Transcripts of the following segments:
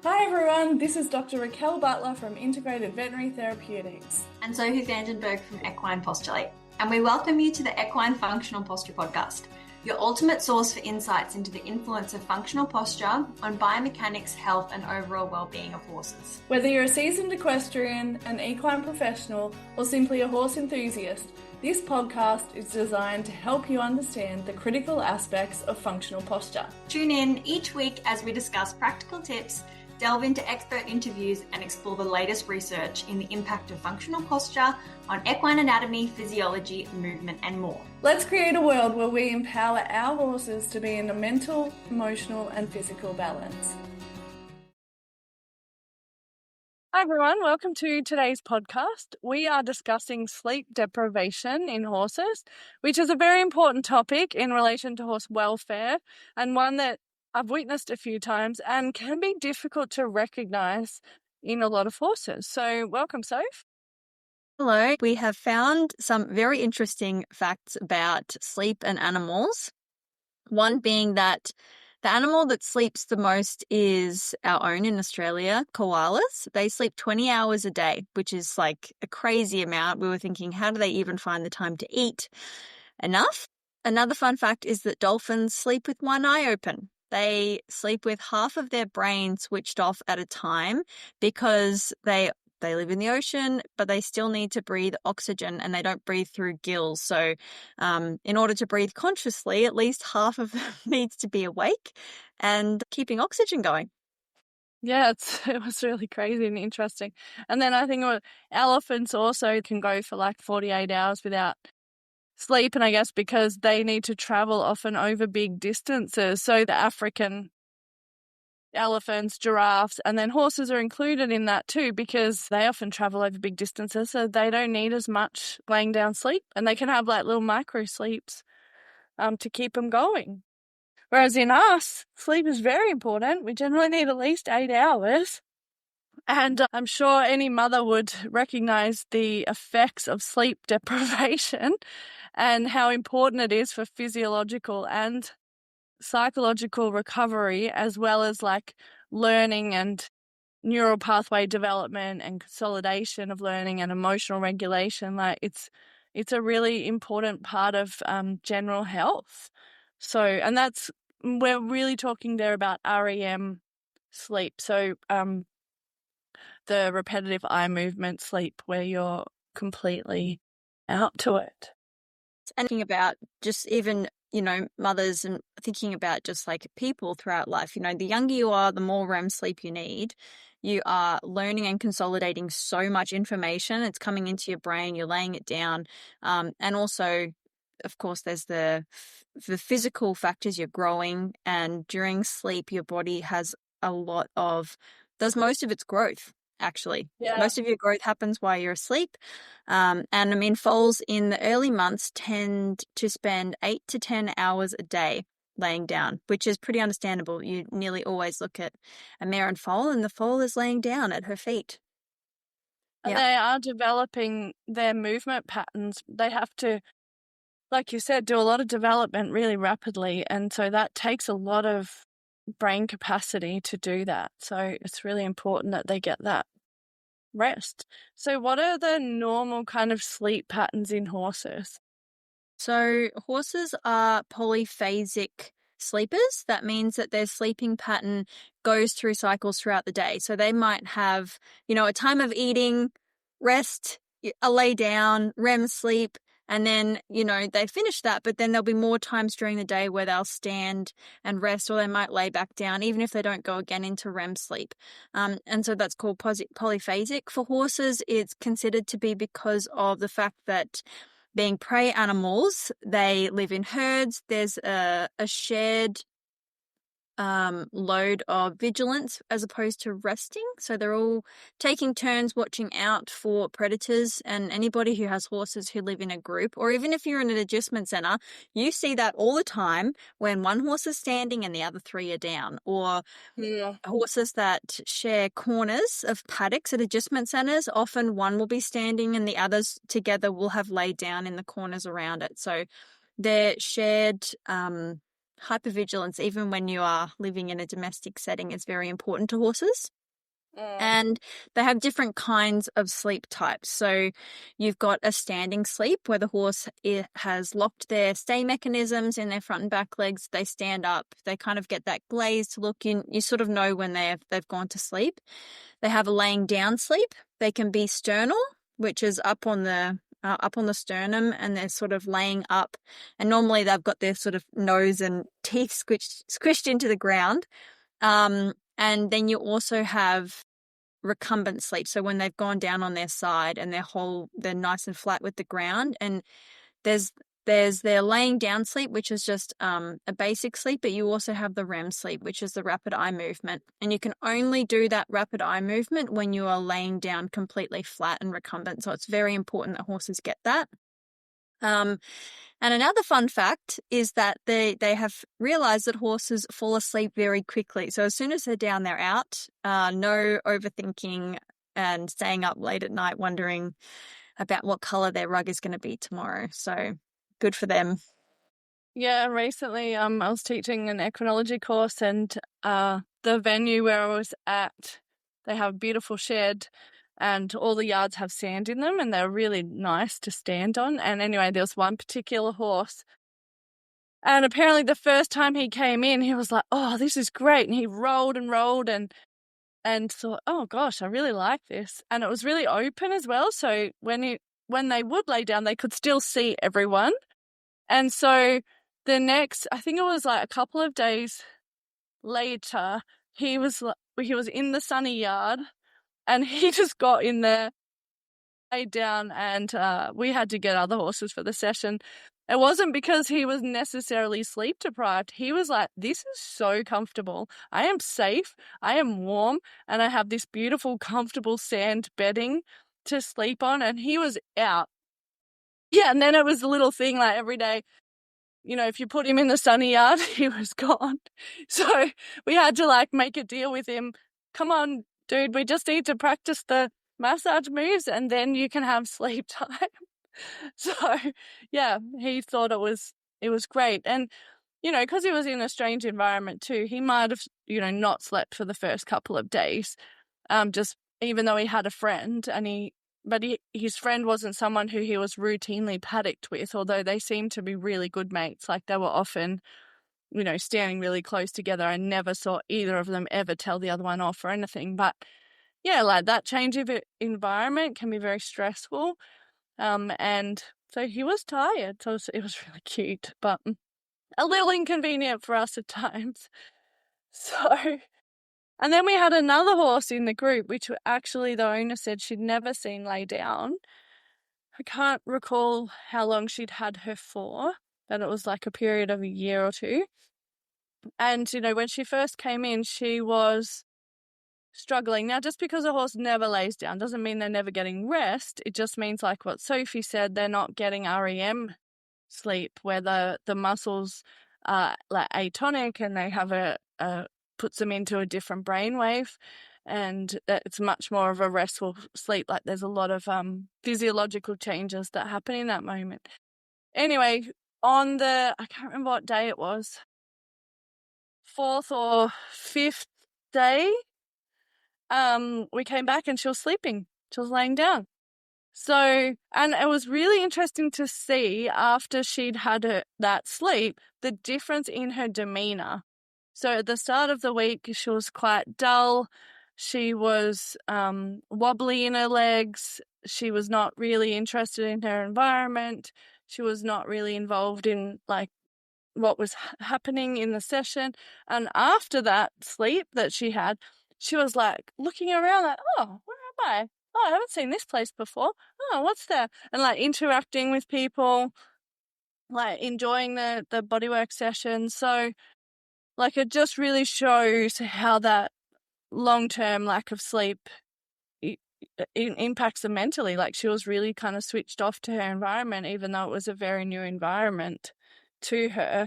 Hi everyone, this is Dr. Raquel Butler from Integrated Veterinary Therapeutics. And Zoe Vandenberg from Equine Postulate. And we welcome you to the Equine Functional Posture Podcast, your ultimate source for insights into the influence of functional posture on biomechanics, health, and overall well-being of horses. Whether you're a seasoned equestrian, an equine professional, or simply a horse enthusiast, this podcast is designed to help you understand the critical aspects of functional posture. Tune in each week as we discuss practical tips, delve into expert interviews, and explore the latest research in the impact of functional posture on equine anatomy, physiology, movement, and more. Let's create a world where we empower our horses to be in a mental, emotional, and physical balance. Hi everyone, welcome to today's podcast. We are discussing sleep deprivation in horses, which is a very important topic in relation to horse welfare and one that I've witnessed a few times and can be difficult to recognise in a lot of horses. So welcome, Soph. Hello. We have found some very interesting facts about sleep and animals. One being that the animal that sleeps the most is our own in Australia, koalas. They sleep 20 hours a day, which is like a crazy amount. We were thinking, how do they even find the time to eat enough? Another fun fact is that dolphins sleep with one eye open. They sleep with half of their brain switched off at a time because they live in the ocean, but they still need to breathe oxygen and they don't breathe through gills. So in order to breathe consciously, at least half of them needs to be awake and keeping oxygen going. Yeah, it was really crazy and interesting. And then I think elephants also can go for like 48 hours without sleep, and I guess because they need to travel often over big distances. So the African elephants, giraffes, and then horses are included in that too because they often travel over big distances, so they don't need as much laying down sleep, and they can have like little micro sleeps to keep them going. Whereas in us, sleep is very important. We generally need at least 8 hours. And I'm sure any mother would recognize the effects of sleep deprivation and how important it is for physiological and psychological recovery, as well as like learning and neural pathway development and consolidation of learning and emotional regulation. Like it's a really important part of general health. So, and we're really talking there about REM sleep. So the repetitive eye movement sleep where you're completely out to it. And thinking about just even, mothers and thinking about just like people throughout life, the younger you are, the more REM sleep you need. You are learning and consolidating so much information. It's coming into your brain, you're laying it down. And also, of course, there's the physical factors. You're growing, and during sleep, your body does most of its growth. Actually, most of your growth happens while you're asleep. And I mean, foals in the early months tend to spend 8 to 10 hours a day laying down, which is pretty understandable. You nearly always look at a mare and foal, and the foal is laying down at her feet. And they are developing their movement patterns. They have to, like you said, do a lot of development really rapidly. And so that takes a lot of brain capacity to do that. So it's really important that they get that rest. So what are the normal kind of sleep patterns in horses? So horses are polyphasic sleepers. That means that their sleeping pattern goes through cycles throughout the day. So they might have, a time of eating, rest, a lay down, REM sleep, and then, they finish that, but then there'll be more times during the day where they'll stand and rest, or they might lay back down, even if they don't go again into REM sleep. And so that's called polyphasic. For horses, it's considered to be because of the fact that being prey animals, they live in herds. There's a shared load of vigilance as opposed to resting. So they're all taking turns watching out for predators, and anybody who has horses who live in a group, or even if you're in an adjustment center, you see that all the time when one horse is standing and the other three are down, or horses that share corners of paddocks at adjustment centers. Often one will be standing and the others together will have laid down in the corners around it. So they're shared hypervigilance, even when you are living in a domestic setting, is very important to horses. And they have different kinds of sleep types. So you've got a standing sleep where the horse has locked their stay mechanisms in their front and back legs. They stand up. They kind of get that glazed look in. You sort of know when they've gone to sleep. They have a laying down sleep. They can be sternal, which is up on the sternum, and they're sort of laying up. And normally they've got their sort of nose and teeth squished into the ground. And then you also have recumbent sleep. So when they've gone down on their side and they're nice and flat with the ground. And there's their laying down sleep, which is just a basic sleep, but you also have the REM sleep, which is the rapid eye movement. And you can only do that rapid eye movement when you are laying down completely flat and recumbent. So it's very important that horses get that. And another fun fact is that they have realized that horses fall asleep very quickly. So as soon as they're down, they're out. No overthinking and staying up late at night wondering about what color their rug is going to be tomorrow. So good for them. Yeah, recently I was teaching an equinology course, and the venue where I was at, they have a beautiful shed, and all the yards have sand in them, and they're really nice to stand on. And anyway, there was one particular horse, and apparently the first time he came in, he was like, "Oh, this is great," and he rolled and rolled and thought, "Oh gosh, I really like this." And it was really open as well, so when they would lay down, they could still see everyone. And so the next, I think it was like a couple of days later, he was in the sunny yard, and he just got in there, laid down, and we had to get other horses for the session. It wasn't because he was necessarily sleep deprived. He was like, "This is so comfortable. I am safe, I am warm, and I have this beautiful, comfortable sand bedding to sleep on." And he was out. Yeah, and then it was a little thing like every day, if you put him in the sunny yard, he was gone. So we had to like make a deal with him. "Come on, dude, we just need to practice the massage moves, and then you can have sleep time." So yeah, he thought it was great. And, because he was in a strange environment too, he might have, not slept for the first couple of days, just even though he had a friend, and his friend wasn't someone who he was routinely paddocked with, although they seemed to be really good mates. Like they were often, standing really close together. I never saw either of them ever tell the other one off or anything. But yeah, like that change of environment can be very stressful. And so he was tired. So it was really cute, but a little inconvenient for us at times. So, and then we had another horse in the group, which actually the owner said she'd never seen lay down. I can't recall how long she'd had her for, but it was like a period of a year or two. And, when she first came in, she was struggling. Now, just because a horse never lays down doesn't mean they're never getting rest. It just means, like what Sophie said, they're not getting REM sleep, where the muscles are like atonic, and they have puts them into a different brainwave, and it's much more of a restful sleep. Like there's a lot of physiological changes that happen in that moment. Anyway, I can't remember what day it was, 4th or 5th day, we came back and she was sleeping. She was laying down. So, and it was really interesting to see after she'd had that sleep, the difference in her demeanor. So at the start of the week, she was quite dull. She was wobbly in her legs. She was not really interested in her environment. She was not really involved in like what was happening in the session. And after that sleep that she had, she was like looking around like, "Oh, where am I? Oh, I haven't seen this place before. Oh, what's there?" And like interacting with people, like enjoying the bodywork session. So like it just really shows how that long-term lack of sleep it impacts them mentally. Like she was really kind of switched off to her environment, even though it was a very new environment to her.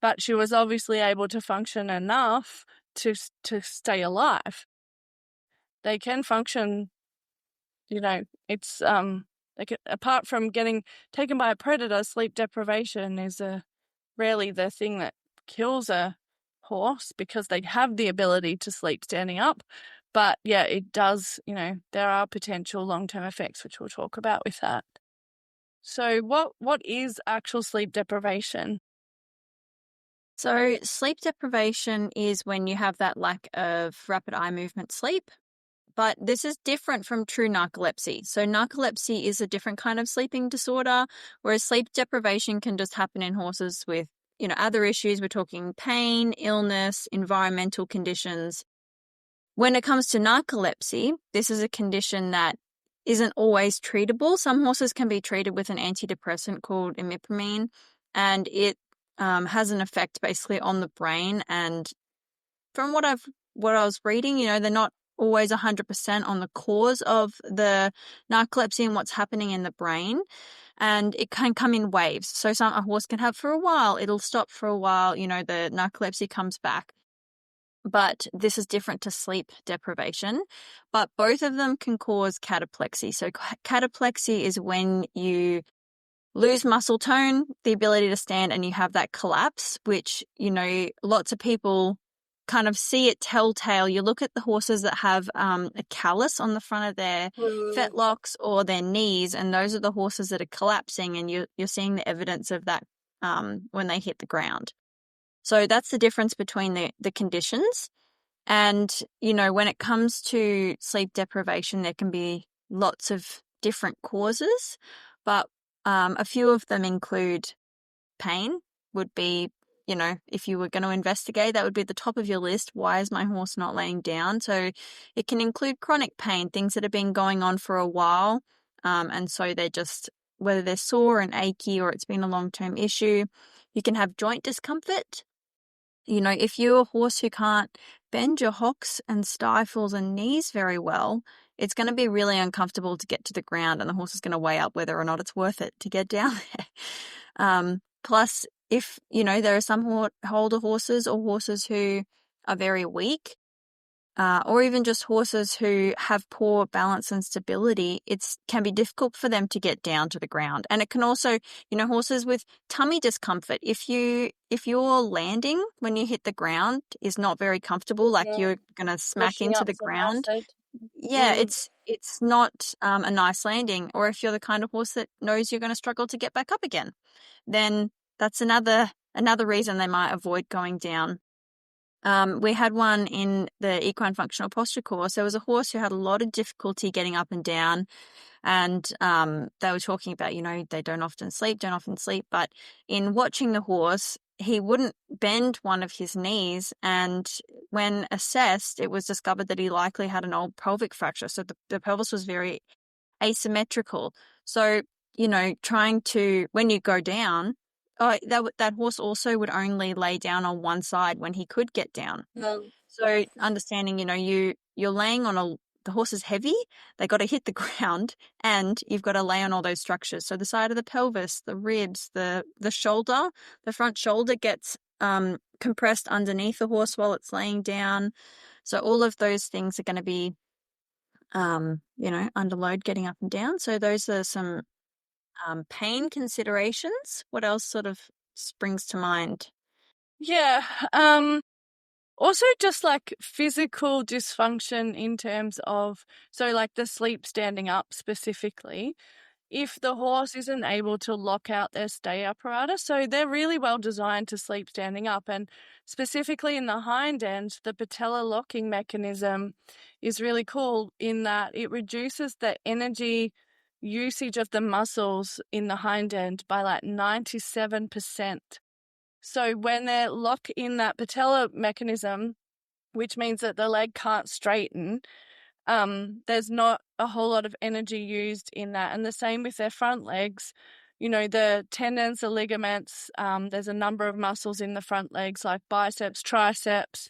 But she was obviously able to function enough to stay alive. They can function, it's apart from getting taken by a predator, sleep deprivation is rarely the thing that kills a horse because they have the ability to sleep standing up. But yeah, it does, there are potential long-term effects, which we'll talk about with that. So what is actual sleep deprivation? So sleep deprivation is when you have that lack of rapid eye movement sleep. But this is different from true narcolepsy. So narcolepsy is a different kind of sleeping disorder, whereas sleep deprivation can just happen in horses with, other issues. We're talking pain, illness, environmental conditions. When it comes to narcolepsy, this is a condition that isn't always treatable. Some horses can be treated with an antidepressant called imipramine, and it has an effect basically on the brain. And from what I was reading, they're not always 100% on the cause of the narcolepsy and what's happening in the brain. And it can come in waves. So a horse can have for a while, it'll stop for a while, the narcolepsy comes back. But this is different to sleep deprivation. But both of them can cause cataplexy. So cataplexy is when you lose muscle tone, the ability to stand, and you have that collapse, which, lots of people kind of see it telltale. You look at the horses that have a callus on the front of their fetlocks or their knees, and those are the horses that are collapsing, and you're seeing the evidence of that when they hit the ground. So that's the difference between the conditions. And, when it comes to sleep deprivation, there can be lots of different causes, but a few of them include pain would be, if you were going to investigate, that would be at the top of your list. Why is my horse not laying down? So it can include chronic pain, things that have been going on for a while. And so they're just, whether they're sore and achy or it's been a long-term issue. You can have joint discomfort. If you're a horse who can't bend your hocks and stifles and knees very well, it's going to be really uncomfortable to get to the ground, and the horse is going to weigh up whether or not it's worth it to get down there. Plus, if, there are some older horses or horses who are very weak, or even just horses who have poor balance and stability, it can be difficult for them to get down to the ground. And it can also, horses with tummy discomfort, if your landing when you hit the ground is not very comfortable, like you're going to smack Pushing into up the some ground. acid. Yeah, it's not a nice landing. Or if you're the kind of horse that knows you're going to struggle to get back up again, then that's another reason they might avoid going down. We had one in the equine functional posture course. There was a horse who had a lot of difficulty getting up and down, and they were talking about, they don't often sleep. But in watching the horse, he wouldn't bend one of his knees, and when assessed, it was discovered that he likely had an old pelvic fracture. So the pelvis was very asymmetrical. So, trying to, when you go down, that horse also would only lay down on one side when he could get down. So understanding, you're laying on the horse is heavy, they got to hit the ground, and you've got to lay on all those structures. So the side of the pelvis, the ribs, the shoulder, the front shoulder gets compressed underneath the horse while it's laying down. So all of those things are going to be, under load getting up and down. So those are some pain considerations. What else sort of springs to mind? Yeah. Also just like physical dysfunction in terms of, so like the sleep standing up specifically, if the horse isn't able to lock out their stay apparatus. So they're really well designed to sleep standing up, and specifically in the hind end, the patella locking mechanism is really cool in that it reduces the energy usage of the muscles in the hind end by like 97%. So when they're locked in that patella mechanism, which means that the leg can't straighten, there's not a whole lot of energy used in that. And the same with their front legs. The tendons, the ligaments, there's a number of muscles in the front legs like biceps, triceps,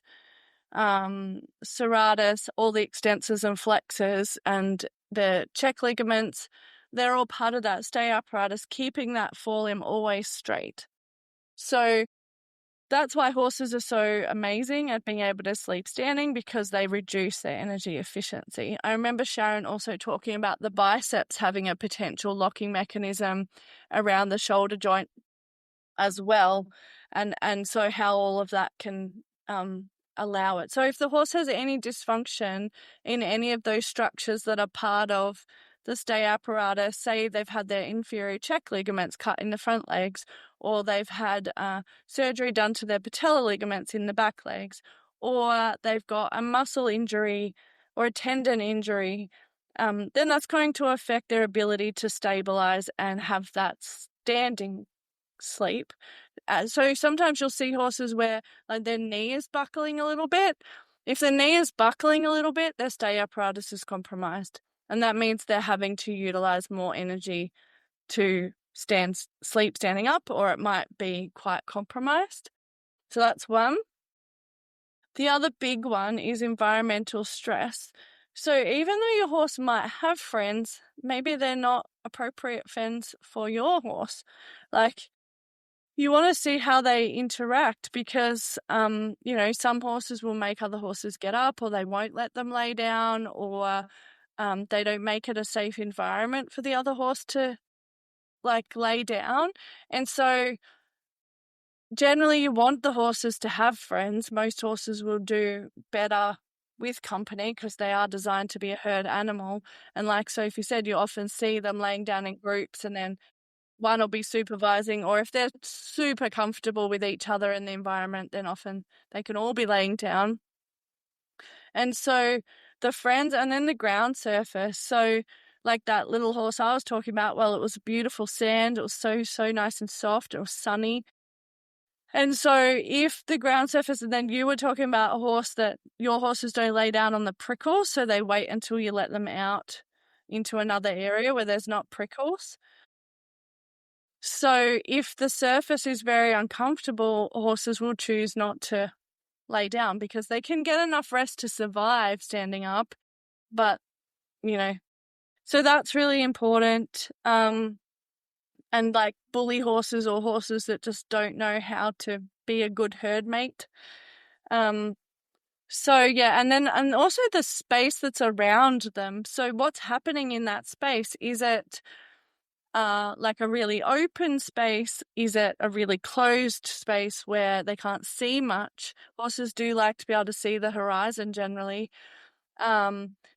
serratus, all the extensors and flexors, and the check ligaments. They're all part of that stay apparatus, keeping that forelimb always straight. So that's why horses are so amazing at being able to sleep standing, because they reduce their energy efficiency. I remember Sharon also talking about the biceps having a potential locking mechanism around the shoulder joint as well. and so how all of that can allow it. So if the horse has any dysfunction in any of those structures that are part of the stay apparatus, say they've had their inferior check ligaments cut in the front legs, or they've had surgery done to their patella ligaments in the back legs, or they've got a muscle injury or a tendon injury, then that's going to affect their ability to stabilize and have that standing sleep. So sometimes you'll see horses where like their knee is buckling a little bit. If the knee is buckling a little bit, their stay apparatus is compromised. And that means they're having to utilize more energy to sleep standing up, or it might be quite compromised. So that's one. The other big one is environmental stress. So even though your horse might have friends, maybe they're not appropriate friends for your horse. Like, you want to see how they interact because, some horses will make other horses get up, or they won't let them lay down, or they don't make it a safe environment for the other horse to lay down. And so generally you want the horses to have friends. Most horses will do better with company because they are designed to be a herd animal. And like Sophie said, you often see them laying down in groups, and then one will be supervising, or if they're super comfortable with each other in the environment, then often they can all be laying down. And so the friends, and then the ground surface. So like that little horse I was talking about, well, it was beautiful sand. It was so nice and soft. It was sunny. And so if the ground surface, and then you were talking about a horse that your horses don't lay down on the prickles, so they wait until you let them out into another area where there's not prickles. So if the surface is very uncomfortable, horses will choose not to lay down because they can get enough rest to survive standing up. But, so that's really important. And like bully horses or horses that just don't know how to be a good herd mate. So yeah, and also the space that's around them. So what's happening in that space? Is it like a really open space? Is it a really closed space where they can't see much? Horses do like to be able to see the horizon generally.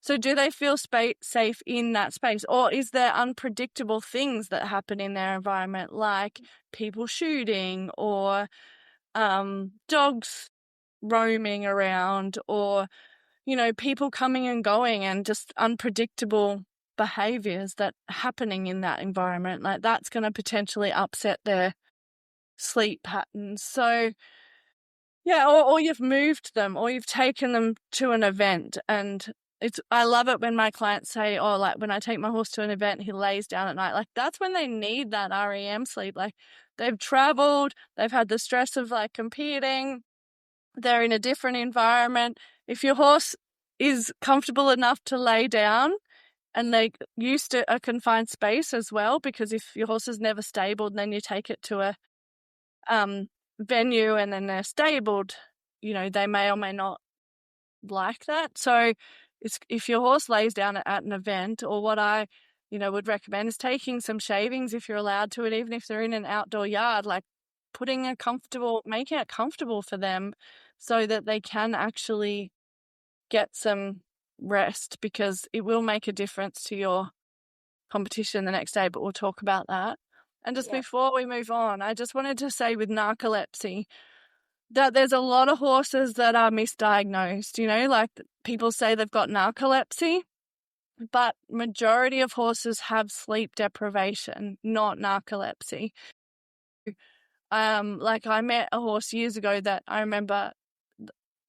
So do they feel safe in that space? Or is there unpredictable things that happen in their environment, like people shooting, or dogs roaming around, or, people coming and going, and just unpredictable behaviors that are happening in that environment? Like, that's going to potentially upset their sleep patterns. So yeah, or you've moved them, or you've taken them to an event. And I love it when my clients say, oh, like when I take my horse to an event, he lays down at night. Like, that's when they need that REM sleep. Like, they've traveled, they've had the stress of competing, they're in a different environment. If your horse is comfortable enough to lay down, and they used to a confined space as well, because if your horse is never stabled, then you take it to a venue and then they're stabled, they may or may not like that. So if your horse lays down at an event, or what I would recommend is taking some shavings if you're allowed to, and even if they're in an outdoor yard, like making it comfortable for them so that they can actually get some rest, because it will make a difference to your competition the next day, but we'll talk about that. And just before we move on, I just wanted to say with narcolepsy that there's a lot of horses that are misdiagnosed, like people say they've got narcolepsy, but majority of horses have sleep deprivation, not narcolepsy. Like I met a horse years ago that I remember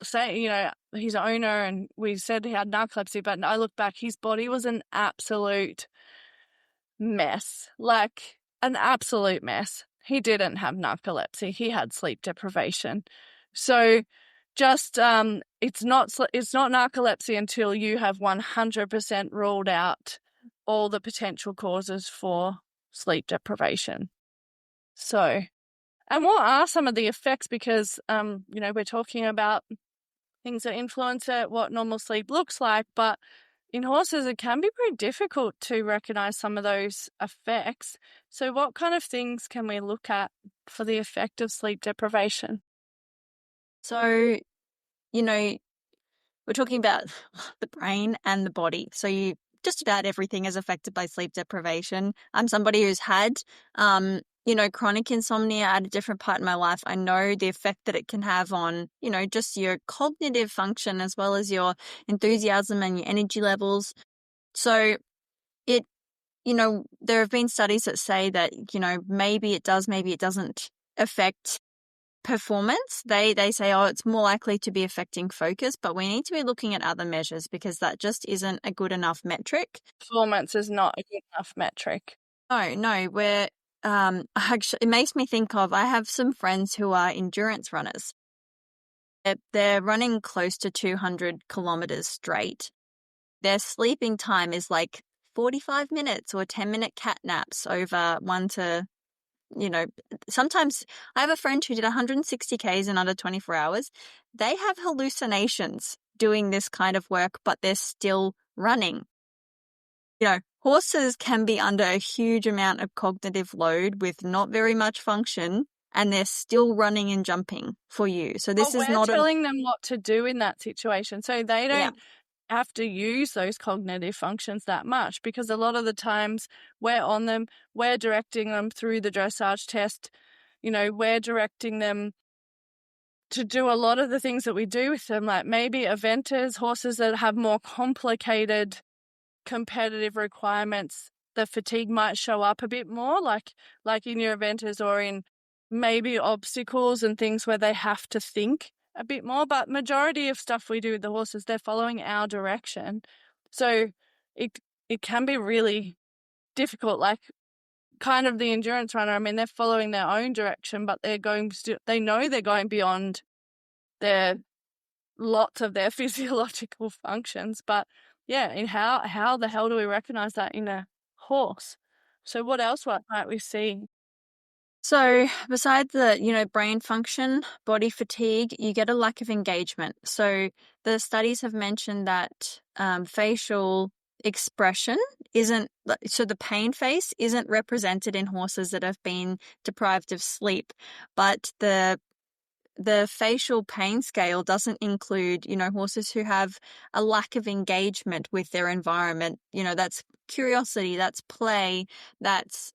saying, his owner, and we said he had narcolepsy, but I look back, his body was an absolute mess, like an absolute mess. He didn't have narcolepsy. He had sleep deprivation. So just it's not narcolepsy until you have 100% ruled out all the potential causes for sleep deprivation. So, and what are some of the effects? Because we're talking about things that influence it, what normal sleep looks like, but in horses, it can be pretty difficult to recognize some of those effects. So what kind of things can we look at for the effect of sleep deprivation? So, you know, we're talking about the brain and the body. So just about everything is affected by sleep deprivation. I'm somebody who's had, chronic insomnia at a different part in my life. I know the effect that it can have on, just your cognitive function as well as your enthusiasm and your energy levels. So there have been studies that say that, maybe it does, maybe it doesn't affect performance. They say, it's more likely to be affecting focus, but we need to be looking at other measures because that just isn't a good enough metric. Performance is not a good enough metric. No, actually, it makes me think of, I have some friends who are endurance runners. They're running close to 200 kilometers straight. Their sleeping time is like 45 minutes or 10-minute cat naps over sometimes I have a friend who did 160 Ks in under 24 hours. They have hallucinations doing this kind of work, but they're still running. Horses can be under a huge amount of cognitive load with not very much function, and they're still running and jumping for you. So this is not telling them what to do in that situation. So they don't have to use those cognitive functions that much, because a lot of the times we're on them, we're directing them through the dressage test, we're directing them to do a lot of the things that we do with them, like maybe eventers, horses that have more complicated competitive requirements, the fatigue might show up a bit more, like in your eventers, or in maybe obstacles and things where they have to think a bit more. But majority of stuff we do with the horses, they're following our direction. So it can be really difficult, like kind of the endurance runner. I mean, they're following their own direction, but they know they're going beyond lots of their physiological functions. But yeah, in how the hell do we recognize that in a horse? So what else might we see? So besides the, brain function, body fatigue, you get a lack of engagement. So the studies have mentioned that facial expression so the pain face isn't represented in horses that have been deprived of sleep, but the facial pain scale doesn't include, horses who have a lack of engagement with their environment. That's curiosity, that's play, that's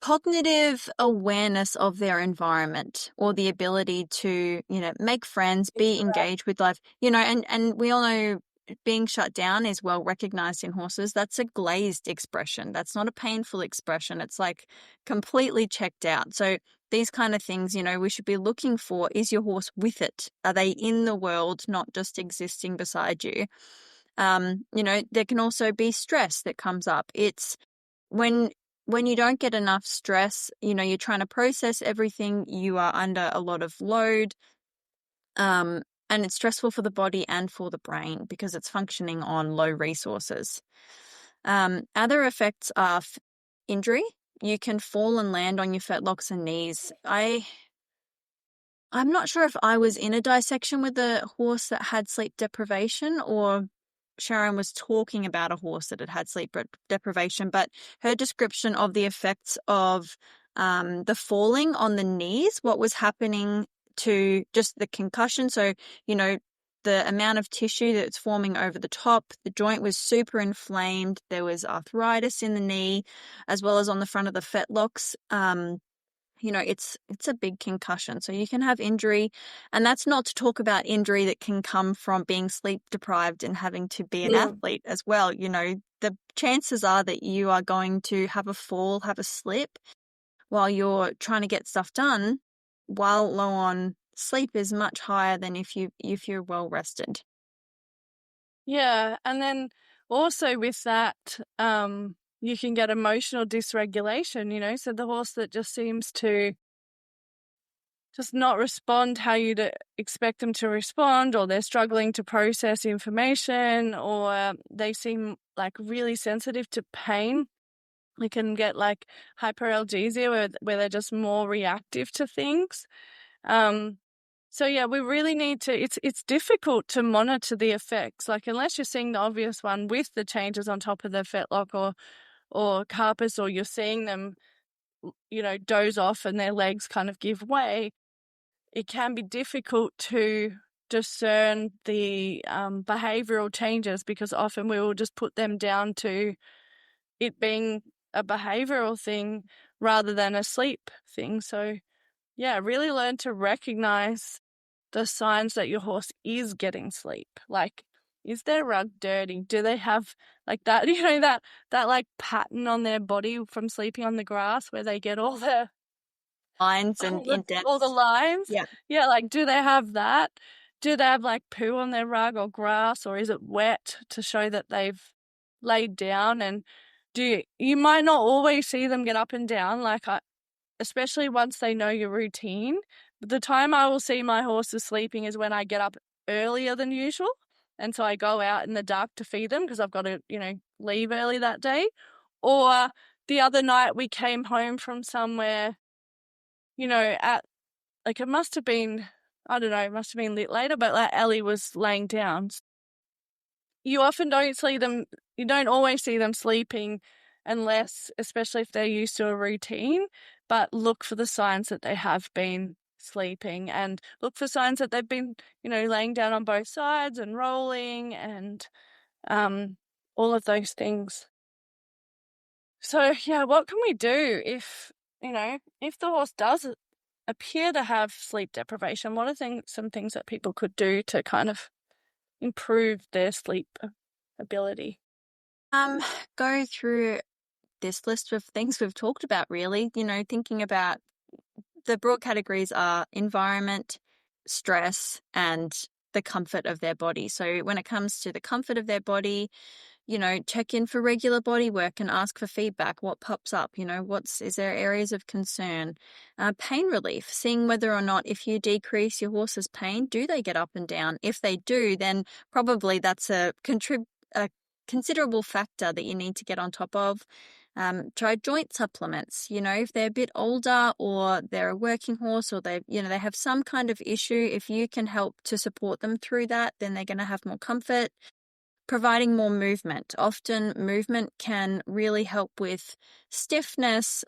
cognitive awareness of their environment, or the ability to, make friends, be engaged with life, and we all know being shut down is well recognized in horses. That's a glazed expression. That's not a painful expression. It's like completely checked out. So these kind of things, we should be looking for, is your horse with it? Are they in the world, not just existing beside you? There can also be stress that comes up. It's when you don't get enough stress, you're trying to process everything, you are under a lot of load, and it's stressful for the body and for the brain because it's functioning on low resources. Other effects are injury. You can fall and land on your fetlocks and knees. I'm not sure if I was in a dissection with a horse that had sleep deprivation, or Sharon was talking about a horse that had had sleep deprivation, but her description of the effects of the falling on the knees, what was happening to just the concussion. So, the amount of tissue that's forming over the top, the joint was super inflamed. There was arthritis in the knee, as well as on the front of the fetlocks. It's a big concussion. So you can have injury, and that's not to talk about injury that can come from being sleep deprived and having to be an athlete as well. The chances are that you are going to have a fall, have a slip while you're trying to get stuff done while low on sleep is much higher than if you're well rested. Yeah, and then also with that, you can get emotional dysregulation, so the horse that just seems to just not respond how you'd expect them to respond, or they're struggling to process information, or they seem like really sensitive to pain. They can get like hyperalgesia where they're just more reactive to things. So yeah, we really need to, it's difficult to monitor the effects. Like unless you're seeing the obvious one with the changes on top of the fetlock or carpus, or you're seeing them, doze off and their legs kind of give way, it can be difficult to discern the behavioral changes, because often we will just put them down to it being a behavioral thing rather than a sleep thing. So yeah, really learn to recognize the signs that your horse is getting sleep. Like, is their rug dirty? Do they have like that, that like pattern on their body from sleeping on the grass where they get all the Lines and all the indents. lines? Yeah. Yeah, like do they have that? Do they have like poo on their rug or grass, or is it wet to show that they've laid down? And you might not always see them get up and down, especially once they know your routine. But the time I will see my horses sleeping is when I get up earlier than usual. And so I go out in the dark to feed them because I've got to, leave early that day. Or the other night we came home from somewhere, at like it must have been, I don't know, it must have been lit later, but like Ellie was laying down. You often don't see them, you don't always see them sleeping unless, especially if they're used to a routine, but look for the signs that they have been sleeping, and look for signs that they've been, laying down on both sides and rolling and all of those things. So yeah, what can we do if the horse does appear to have sleep deprivation? What are some things that people could do to kind of improve their sleep ability? Go through this list of things we've talked about, really, thinking about the broad categories are environment, stress, and the comfort of their body. So when it comes to the comfort of their body, check in for regular body work and ask for feedback. What pops up? Is there areas of concern? Pain relief, seeing whether or not if you decrease your horse's pain, do they get up and down? If they do, then probably that's a considerable factor that you need to get on top of. Try joint supplements. If they're a bit older or they're a working horse or they have some kind of issue, if you can help to support them through that, then they're going to have more comfort. Providing more movement. Often movement can really help with stiffness,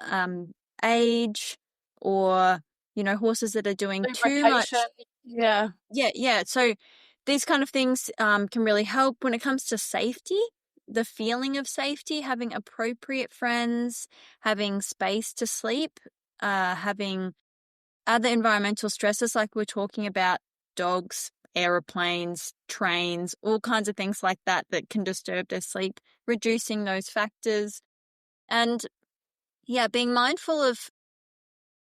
age, or, horses that are doing too much. Yeah. Yeah. So these kind of things can really help when it comes to safety. The feeling of safety, having appropriate friends, having space to sleep, having other environmental stresses like we're talking about, dogs, aeroplanes, trains, all kinds of things like that can disturb their sleep, reducing those factors. And yeah, being mindful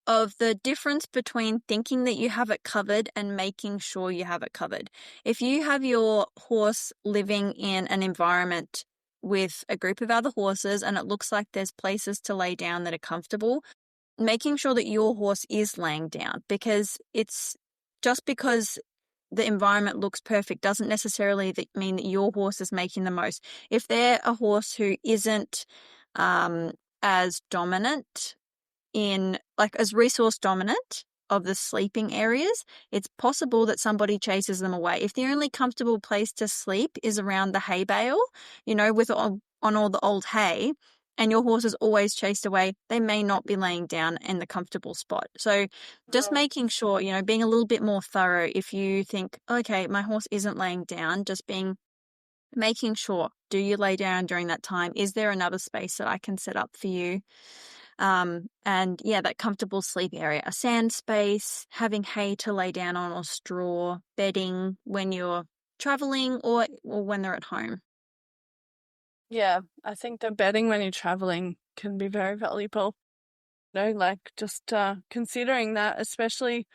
of the difference between thinking that you have it covered and making sure you have it covered. If you have your horse living in an environment with a group of other horses and it looks like there's places to lay down that are comfortable, making sure that your horse is laying down, because it's just because the environment looks perfect doesn't necessarily mean that your horse is making the most. If they're a horse who isn't as dominant as resource dominant of the sleeping areas, it's possible that somebody chases them away. If the only comfortable place to sleep is around the hay bale, with on all the old hay, and your horse is always chased away, they may not be laying down in the comfortable spot. So just making sure, being a little bit more thorough. If you think, okay, my horse isn't laying down, making sure, do you lay down during that time? Is there another space that I can set up for you? And yeah, that comfortable sleep area, a sand space, having hay to lay down on or straw, bedding when you're traveling or when they're at home. Yeah, I think the bedding when you're traveling can be very valuable. Just considering that, especially,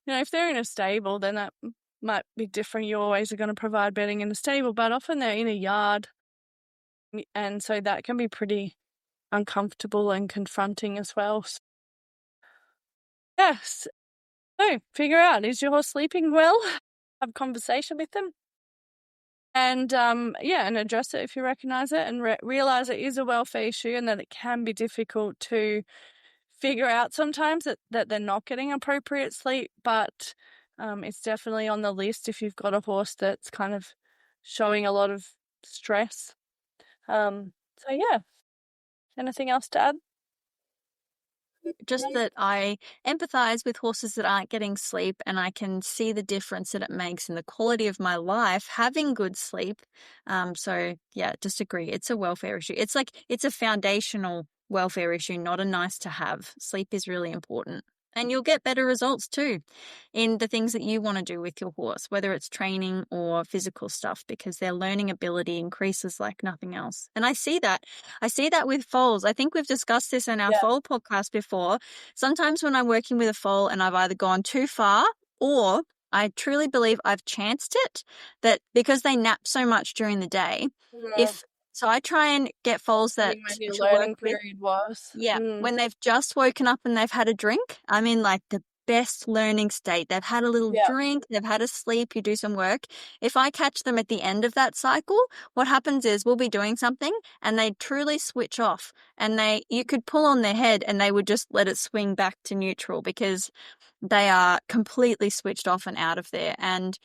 if they're in a stable, then that might be different. You always are going to provide bedding in a stable, but often they're in a yard. And so that can be pretty uncomfortable and confronting as well. Yes. So figure out, is your horse sleeping well? Have a conversation with them. And and address it if you recognize it, and realize it is a welfare issue and that it can be difficult to figure out sometimes that they're not getting appropriate sleep. But It's definitely on the list if you've got a horse that's kind of showing a lot of stress. So yeah. Anything else to add? Just that I empathize with horses that aren't getting sleep, and I can see the difference that it makes in the quality of my life having good sleep. So yeah, just agree. It's a welfare issue. It's a foundational welfare issue, not a nice to have. Sleep is really important. And you'll get better results too in the things that you want to do with your horse, whether it's training or physical stuff, because their learning ability increases like nothing else. And I see that. I see that with foals. I think we've discussed this in our foal podcast before. Sometimes when I'm working with a foal and I've either gone too far, or I truly believe I've chanced it, that because they nap so much during the day, so I try and get foals that when your to work learning with. period was. Yeah, when they've just woken up and they've had a drink, I'm in like the best learning state. They've had a little drink, they've had a sleep, you do some work. If I catch them at the end of that cycle, what happens is we'll be doing something and they truly switch off, and you could pull on their head and they would just let it swing back to neutral because they are completely switched off and out of there. And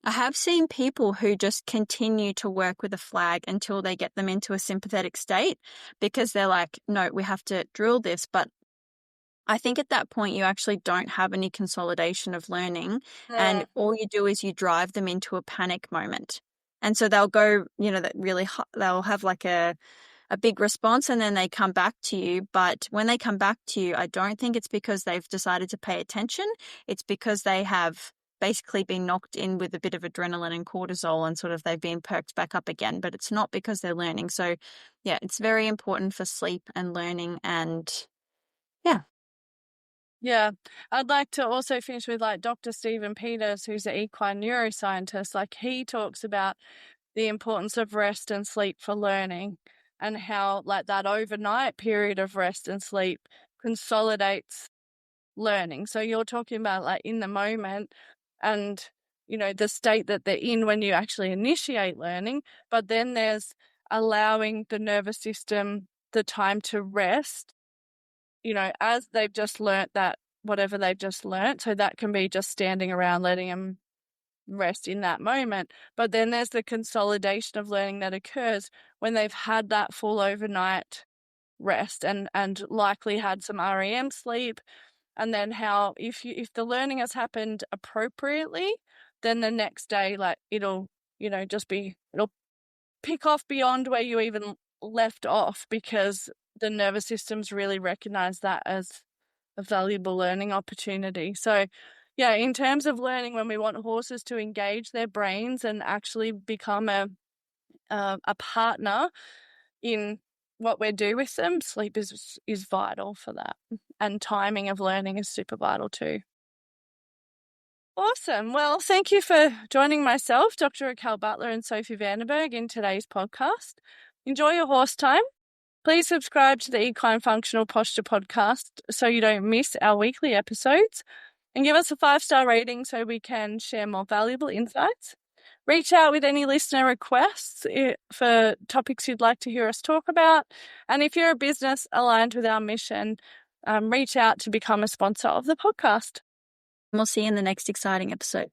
I have seen people who just continue to work with a flag until they get them into a sympathetic state because they're like, no, we have to drill this. But I think at that point, you actually don't have any consolidation of learning. And all you do is you drive them into a panic moment. And so they'll go, they'll have like a big response and then they come back to you. But when they come back to you, I don't think it's because they've decided to pay attention. It's because they have basically been knocked in with a bit of adrenaline and cortisol and sort of they've been perked back up again, but it's not because they're learning. So yeah, it's very important for sleep and learning, and yeah. Yeah, I'd like to also finish with like Dr. Stephen Peters, who's an equine neuroscientist. Like he talks about the importance of rest and sleep for learning, and how like that overnight period of rest and sleep consolidates learning. So you're talking about like in the moment and, the state that they're in when you actually initiate learning, but then there's allowing the nervous system the time to rest, as they've just learnt that, whatever they've just learnt. So that can be just standing around, letting them rest in that moment. But then there's the consolidation of learning that occurs when they've had that full overnight rest and likely had some REM sleep. And then how if the learning has happened appropriately, then the next day, like it'll pick off beyond where you even left off, because the nervous system's really recognized that as a valuable learning opportunity. So yeah, in terms of learning, when we want horses to engage their brains and actually become a partner in what we do with them, sleep is vital for that. And timing of learning is super vital too. Awesome. Well, thank you for joining myself, Dr. Raquel Butler and Sophie Vandenberg, in today's podcast. Enjoy your horse time. Please subscribe to the Equine Functional Posture podcast so you don't miss our weekly episodes, and give us a 5-star rating so we can share more valuable insights. Reach out with any listener requests for topics you'd like to hear us talk about. And if you're a business aligned with our mission, reach out to become a sponsor of the podcast. We'll see you in the next exciting episode.